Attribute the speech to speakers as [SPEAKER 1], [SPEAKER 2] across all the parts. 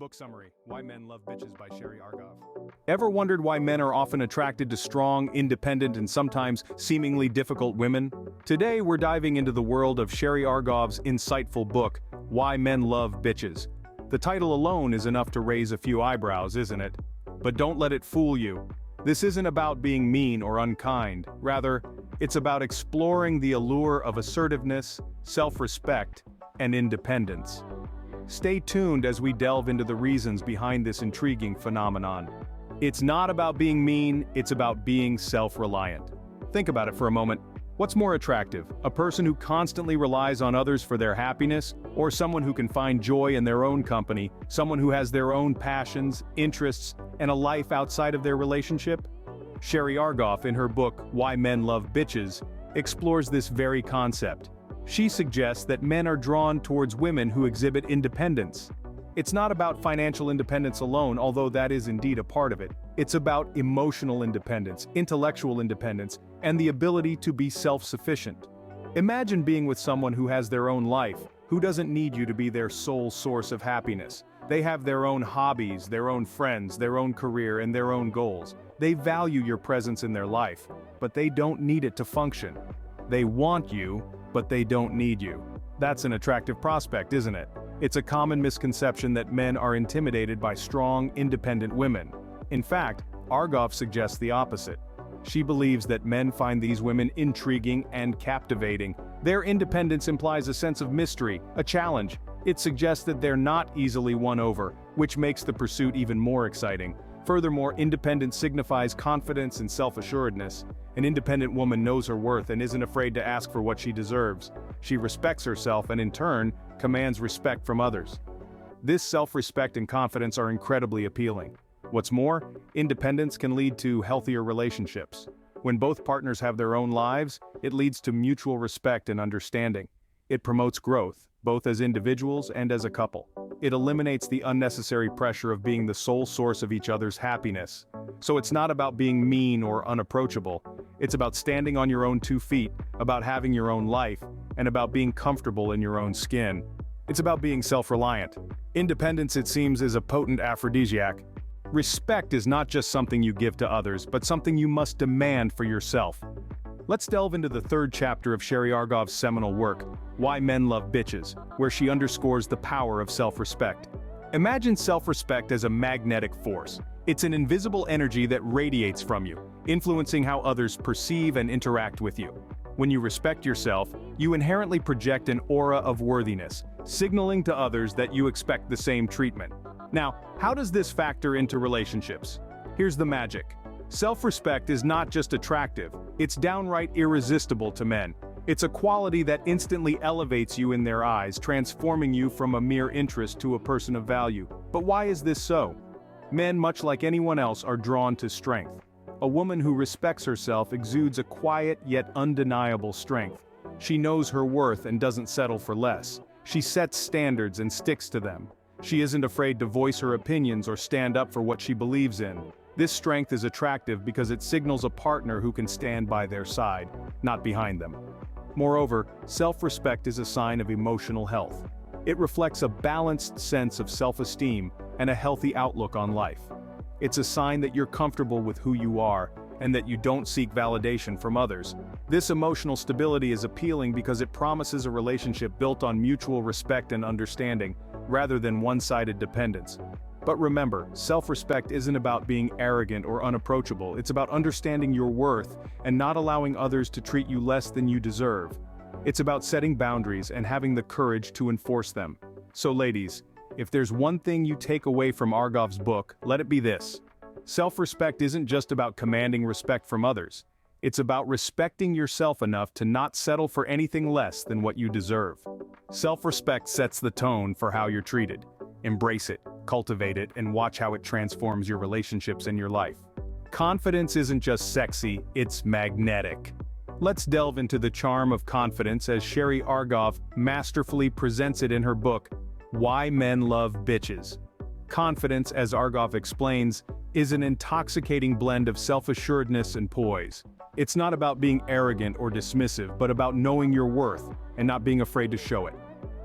[SPEAKER 1] Book Summary, Why Men Love Bitches by Sherry Argov. Ever wondered why men are often attracted to strong, independent, and sometimes seemingly difficult women? Today we're diving into the world of Sherry Argov's insightful book, Why Men Love Bitches. The title alone is enough to raise a few eyebrows, isn't it? But don't let it fool you. This isn't about being mean or unkind. Rather, it's about exploring the allure of assertiveness, self-respect, and independence. Stay tuned as we delve into the reasons behind this intriguing phenomenon. It's not about being mean, it's about being self-reliant. Think about it for a moment. What's more attractive, a person who constantly relies on others for their happiness, or someone who can find joy in their own company, someone who has their own passions, interests, and a life outside of their relationship? Sherry Argov, in her book, Why Men Love Bitches, explores this very concept. She suggests that men are drawn towards women who exhibit independence. It's not about financial independence alone, although that is indeed a part of it. It's about emotional independence, intellectual independence, and the ability to be self-sufficient. Imagine being with someone who has their own life, who doesn't need you to be their sole source of happiness. They have their own hobbies, their own friends, their own career, and their own goals. They value your presence in their life, but they don't need it to function. They want you, but they don't need you. That's an attractive prospect, isn't it? It's a common misconception that men are intimidated by strong, independent women. In fact, Argov suggests the opposite. She believes that men find these women intriguing and captivating. Their independence implies a sense of mystery, a challenge. It suggests that they're not easily won over, which makes the pursuit even more exciting. Furthermore, independence signifies confidence and self-assuredness. An independent woman knows her worth and isn't afraid to ask for what she deserves. She respects herself and in turn, commands respect from others. This self-respect and confidence are incredibly appealing. What's more, independence can lead to healthier relationships. When both partners have their own lives, it leads to mutual respect and understanding. It promotes growth, both as individuals and as a couple. It eliminates the unnecessary pressure of being the sole source of each other's happiness. So it's not about being mean or unapproachable. It's about standing on your own 2 feet, about having your own life, and about being comfortable in your own skin. It's about being self-reliant. Independence, it seems, is a potent aphrodisiac. Respect is not just something you give to others, but something you must demand for yourself. Let's delve into the 3rd chapter of Sherry Argov's seminal work, Why Men Love Bitches, where she underscores the power of self-respect. Imagine self-respect as a magnetic force. It's an invisible energy that radiates from you, influencing how others perceive and interact with you. When you respect yourself, you inherently project an aura of worthiness, signaling to others that you expect the same treatment. Now, how does this factor into relationships? Here's the magic. Self-respect is not just attractive, it's downright irresistible to men. It's a quality that instantly elevates you in their eyes, transforming you from a mere interest to a person of value. But why is this so? Men, much like anyone else, are drawn to strength. A woman who respects herself exudes a quiet yet undeniable strength. She knows her worth and doesn't settle for less. She sets standards and sticks to them. She isn't afraid to voice her opinions or stand up for what she believes in. This strength is attractive because it signals a partner who can stand by their side, not behind them. Moreover, self-respect is a sign of emotional health. It reflects a balanced sense of self-esteem and a healthy outlook on life. It's a sign that you're comfortable with who you are and that you don't seek validation from others. This emotional stability is appealing because it promises a relationship built on mutual respect and understanding, rather than one-sided dependence. But remember, self-respect isn't about being arrogant or unapproachable. It's about understanding your worth and not allowing others to treat you less than you deserve. It's about setting boundaries and having the courage to enforce them. So ladies, if there's one thing you take away from Argov's book, let it be this. Self-respect isn't just about commanding respect from others. It's about respecting yourself enough to not settle for anything less than what you deserve. Self-respect sets the tone for how you're treated. Embrace it, cultivate it, and watch how it transforms your relationships and your life. Confidence isn't just sexy, it's magnetic. Let's delve into the charm of confidence as Sherry Argov masterfully presents it in her book, Why Men Love Bitches. Confidence, as Argov explains, is an intoxicating blend of self-assuredness and poise. It's not about being arrogant or dismissive, but about knowing your worth and not being afraid to show it.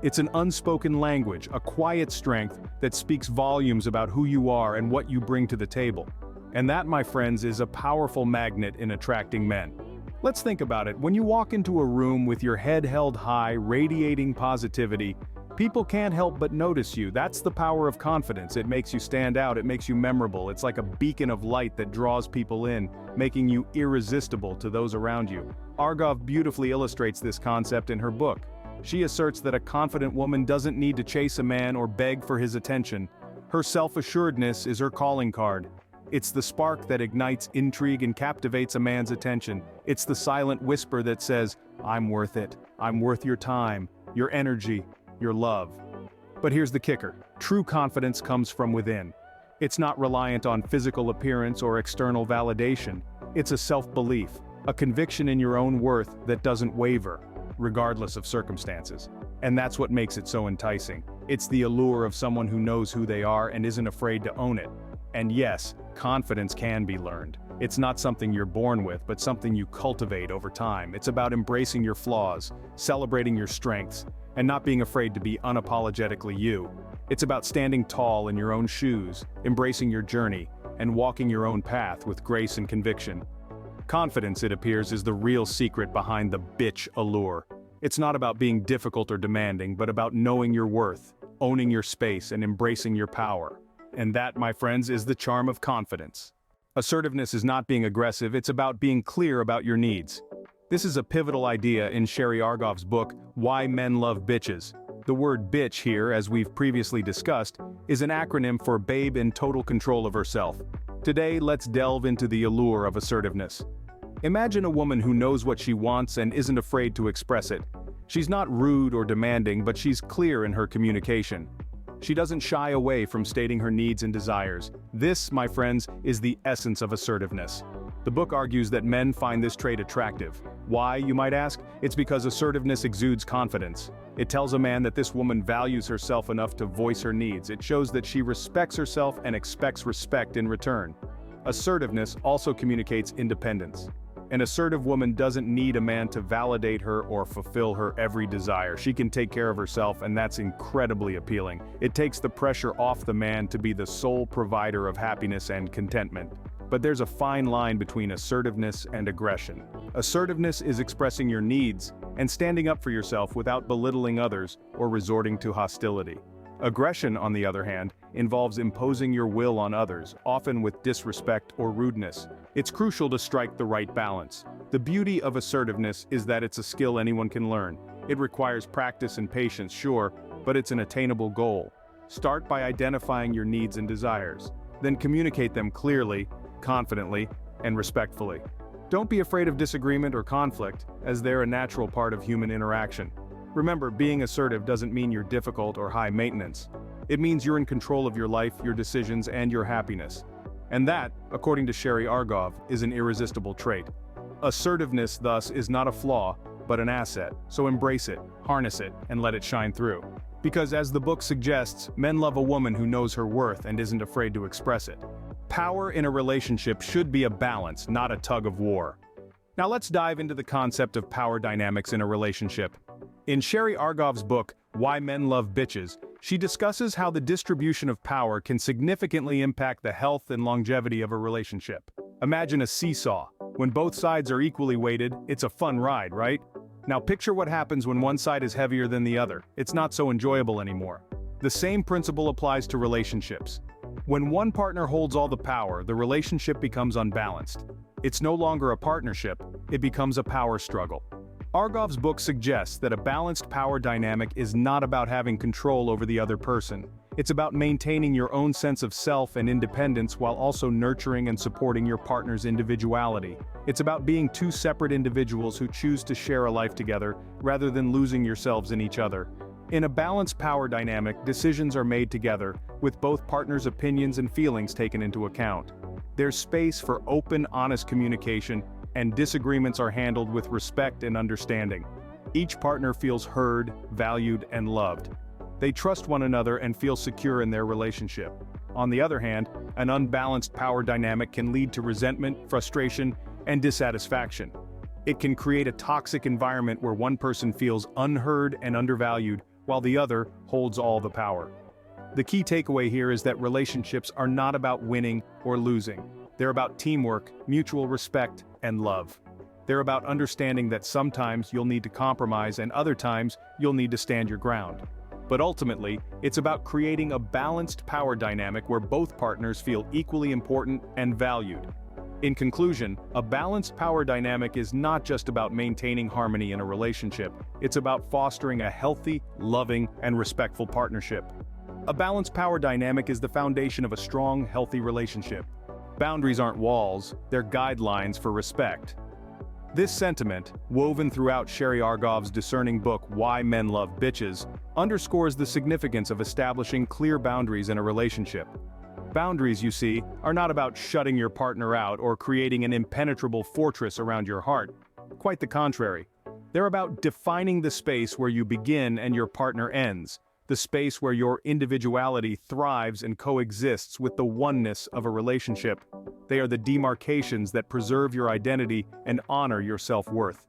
[SPEAKER 1] It's an unspoken language, a quiet strength that speaks volumes about who you are and what you bring to the table. And that, my friends, is a powerful magnet in attracting men. Let's think about it. When you walk into a room with your head held high, radiating positivity, people can't help but notice you. That's the power of confidence. It makes you stand out, it makes you memorable. It's like a beacon of light that draws people in, making you irresistible to those around you. Argov beautifully illustrates this concept in her book. She asserts that a confident woman doesn't need to chase a man or beg for his attention. Her self-assuredness is her calling card. It's the spark that ignites intrigue and captivates a man's attention. It's the silent whisper that says, "I'm worth it. I'm worth your time, your energy, your love." But here's the kicker. True confidence comes from within. It's not reliant on physical appearance or external validation. It's a self-belief, a conviction in your own worth that doesn't waver, regardless of circumstances. And that's what makes it so enticing. It's the allure of someone who knows who they are and isn't afraid to own it. And yes, confidence can be learned. It's not something you're born with, but something you cultivate over time. It's about embracing your flaws, celebrating your strengths, and not being afraid to be unapologetically you. It's about standing tall in your own shoes, embracing your journey, and walking your own path with grace and conviction. Confidence, it appears, is the real secret behind the bitch allure. It's not about being difficult or demanding, but about knowing your worth, owning your space, and embracing your power. And that, my friends, is the charm of confidence. Assertiveness is not being aggressive, it's about being clear about your needs. This is a pivotal idea in Sherry Argov's book, Why Men Love Bitches. The word bitch here, as we've previously discussed, is an acronym for babe in total control of herself. Today, let's delve into the allure of assertiveness. Imagine a woman who knows what she wants and isn't afraid to express it. She's not rude or demanding, but she's clear in her communication. She doesn't shy away from stating her needs and desires. This, my friends, is the essence of assertiveness. The book argues that men find this trait attractive. Why, you might ask? It's because assertiveness exudes confidence. It tells a man that this woman values herself enough to voice her needs. It shows that she respects herself and expects respect in return. Assertiveness also communicates independence. An assertive woman doesn't need a man to validate her or fulfill her every desire. She can take care of herself, and that's incredibly appealing. It takes the pressure off the man to be the sole provider of happiness and contentment. But there's a fine line between assertiveness and aggression. Assertiveness is expressing your needs and standing up for yourself without belittling others or resorting to hostility. Aggression, on the other hand, involves imposing your will on others, often with disrespect or rudeness. It's crucial to strike the right balance. The beauty of assertiveness is that it's a skill anyone can learn. It requires practice and patience, sure, but it's an attainable goal. Start by identifying your needs and desires. Then communicate them clearly, confidently, and respectfully. Don't be afraid of disagreement or conflict, as they're a natural part of human interaction. Remember, being assertive doesn't mean you're difficult or high maintenance. It means you're in control of your life, your decisions, and your happiness. And that, according to Sherry Argov, is an irresistible trait. Assertiveness, thus, is not a flaw, but an asset. So embrace it, harness it, and let it shine through. Because as the book suggests, men love a woman who knows her worth and isn't afraid to express it. Power in a relationship should be a balance, not a tug of war. Now let's dive into the concept of power dynamics in a relationship. In Sherry Argov's book, Why Men Love Bitches, she discusses how the distribution of power can significantly impact the health and longevity of a relationship. Imagine a seesaw. When both sides are equally weighted, it's a fun ride, right? Now picture what happens when one side is heavier than the other. It's not so enjoyable anymore. The same principle applies to relationships. When one partner holds all the power, the relationship becomes unbalanced. It's no longer a partnership, it becomes a power struggle. Argov's book suggests that a balanced power dynamic is not about having control over the other person. It's about maintaining your own sense of self and independence while also nurturing and supporting your partner's individuality. It's about being two separate individuals who choose to share a life together, rather than losing yourselves in each other. In a balanced power dynamic, decisions are made together, with both partners' opinions and feelings taken into account. There's space for open, honest communication, and disagreements are handled with respect and understanding. Each partner feels heard, valued, and loved. They trust one another and feel secure in their relationship. On the other hand, an unbalanced power dynamic can lead to resentment, frustration, and dissatisfaction. It can create a toxic environment where one person feels unheard and undervalued, while the other holds all the power. The key takeaway here is that relationships are not about winning or losing. They're about teamwork, mutual respect, and love. They're about understanding that sometimes you'll need to compromise and other times you'll need to stand your ground. But ultimately, it's about creating a balanced power dynamic where both partners feel equally important and valued. In conclusion, a balanced power dynamic is not just about maintaining harmony in a relationship, it's about fostering a healthy, loving, and respectful partnership. A balanced power dynamic is the foundation of a strong, healthy relationship. Boundaries aren't walls, they're guidelines for respect. This sentiment, woven throughout Sherry Argov's discerning book Why Men Love Bitches, underscores the significance of establishing clear boundaries in a relationship. Boundaries, you see, are not about shutting your partner out or creating an impenetrable fortress around your heart. Quite the contrary. They're about defining the space where you begin and your partner ends, the space where your individuality thrives and coexists with the oneness of a relationship. They are the demarcations that preserve your identity and honor your self-worth.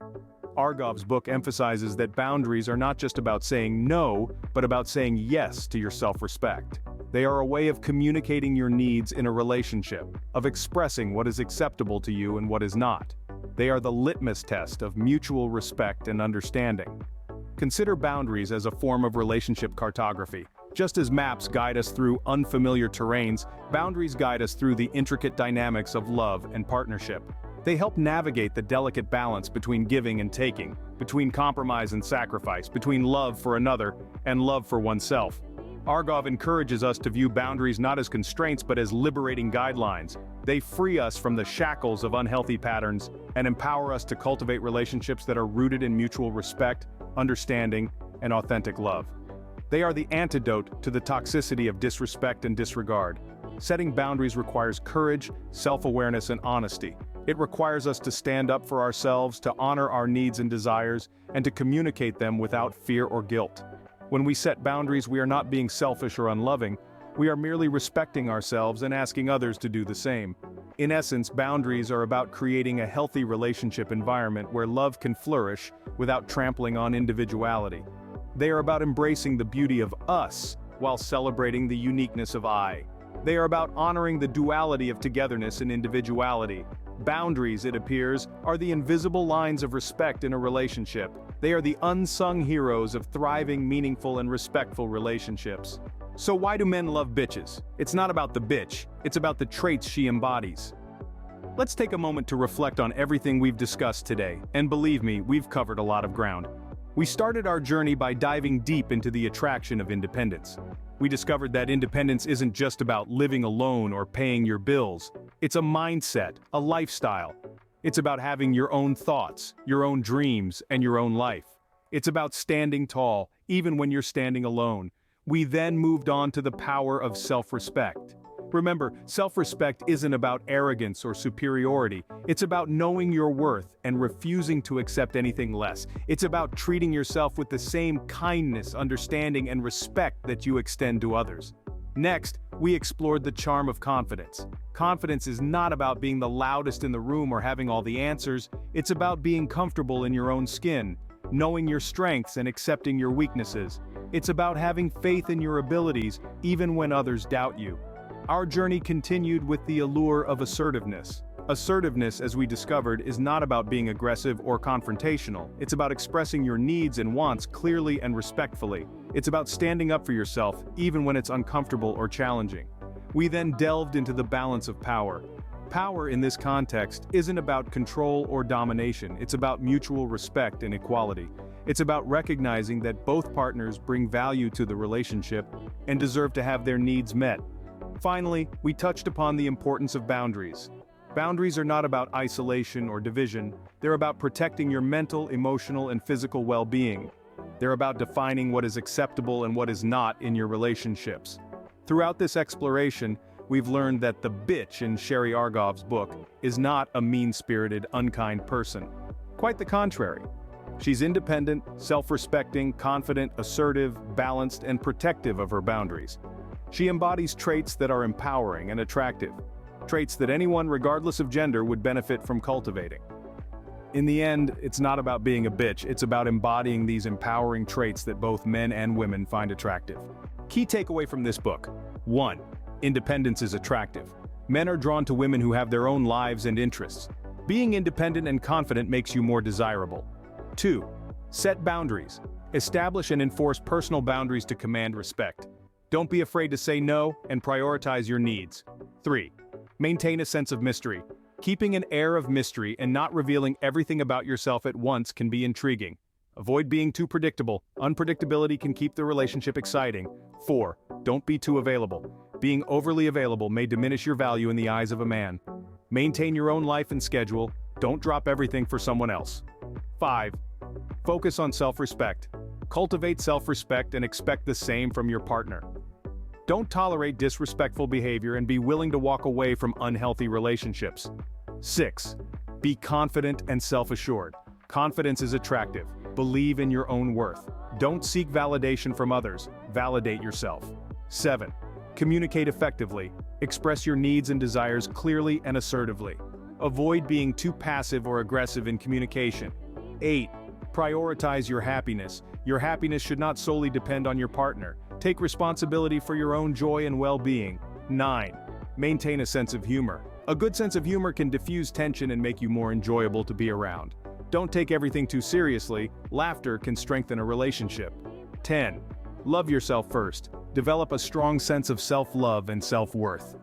[SPEAKER 1] Argov's book emphasizes that boundaries are not just about saying no, but about saying yes to your self-respect. They are a way of communicating your needs in a relationship, of expressing what is acceptable to you and what is not. They are the litmus test of mutual respect and understanding. Consider boundaries as a form of relationship cartography. Just as maps guide us through unfamiliar terrains, boundaries guide us through the intricate dynamics of love and partnership. They help navigate the delicate balance between giving and taking, between compromise and sacrifice, between love for another and love for oneself. Argov encourages us to view boundaries not as constraints but as liberating guidelines. They free us from the shackles of unhealthy patterns and empower us to cultivate relationships that are rooted in mutual respect, understanding, and authentic love. They are the antidote to the toxicity of disrespect and disregard. Setting boundaries requires courage, self-awareness, and honesty. It requires us to stand up for ourselves, to honor our needs and desires, and to communicate them without fear or guilt. When we set boundaries, we are not being selfish or unloving. We are merely respecting ourselves and asking others to do the same. In essence, boundaries are about creating a healthy relationship environment where love can flourish without trampling on individuality. They are about embracing the beauty of us while celebrating the uniqueness of I. They are about honoring the duality of togetherness and individuality. Boundaries, it appears, are the invisible lines of respect in a relationship. They are the unsung heroes of thriving, meaningful, and respectful relationships. So why do men love bitches? It's not about the bitch, it's about the traits she embodies. Let's take a moment to reflect on everything we've discussed today, and believe me, we've covered a lot of ground. We started our journey by diving deep into the attraction of independence. We discovered that independence isn't just about living alone or paying your bills. It's a mindset, a lifestyle. It's about having your own thoughts, your own dreams, and your own life. It's about standing tall, even when you're standing alone. We then moved on to the power of self-respect. Remember, self-respect isn't about arrogance or superiority. It's about knowing your worth and refusing to accept anything less. It's about treating yourself with the same kindness, understanding, and respect that you extend to others. Next, we explored the charm of confidence. Confidence is not about being the loudest in the room or having all the answers. It's about being comfortable in your own skin, knowing your strengths and accepting your weaknesses. It's about having faith in your abilities, even when others doubt you. Our journey continued with the allure of assertiveness. Assertiveness, as we discovered, is not about being aggressive or confrontational. It's about expressing your needs and wants clearly and respectfully. It's about standing up for yourself, even when it's uncomfortable or challenging. We then delved into the balance of power. Power in this context isn't about control or domination. It's about mutual respect and equality. It's about recognizing that both partners bring value to the relationship and deserve to have their needs met. Finally, we touched upon the importance of boundaries. Boundaries are not about isolation or division. They're about protecting your mental, emotional, and physical well-being. They're about defining what is acceptable and what is not in your relationships. Throughout this exploration, we've learned that the bitch in Sherry Argov's book is not a mean-spirited, unkind person. Quite the contrary. She's independent, self-respecting, confident, assertive, balanced, and protective of her boundaries. She embodies traits that are empowering and attractive, traits that anyone, regardless of gender, would benefit from cultivating. In the end, it's not about being a bitch, it's about embodying these empowering traits that both men and women find attractive. Key takeaway from this book. 1. Independence is attractive. Men are drawn to women who have their own lives and interests. Being independent and confident makes you more desirable. 2. Set boundaries. Establish and enforce personal boundaries to command respect. Don't be afraid to say no and prioritize your needs. 3. Maintain a sense of mystery. Keeping an air of mystery and not revealing everything about yourself at once can be intriguing. Avoid being too predictable. Unpredictability can keep the relationship exciting. 4. Don't be too available. Being overly available may diminish your value in the eyes of a man. Maintain your own life and schedule. Don't drop everything for someone else. 5. Focus on self-respect. Cultivate self-respect and expect the same from your partner. Don't tolerate disrespectful behavior and be willing to walk away from unhealthy relationships. 6. Be confident and self-assured. Confidence is attractive. Believe in your own worth. Don't seek validation from others. Validate yourself. 7. Communicate effectively. Express your needs and desires clearly and assertively. Avoid being too passive or aggressive in communication. 8. Prioritize your happiness. Your happiness should not solely depend on your partner. Take responsibility for your own joy and well-being. 9. Maintain a sense of humor. A good sense of humor can diffuse tension and make you more enjoyable to be around. Don't take everything too seriously. Laughter can strengthen a relationship. 10. Love yourself first. Develop a strong sense of self-love and self-worth.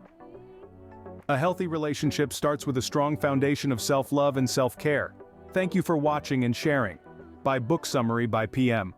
[SPEAKER 1] A healthy relationship starts with a strong foundation of self-love and self-care. Thank you for watching and sharing. By BookSummary by PM.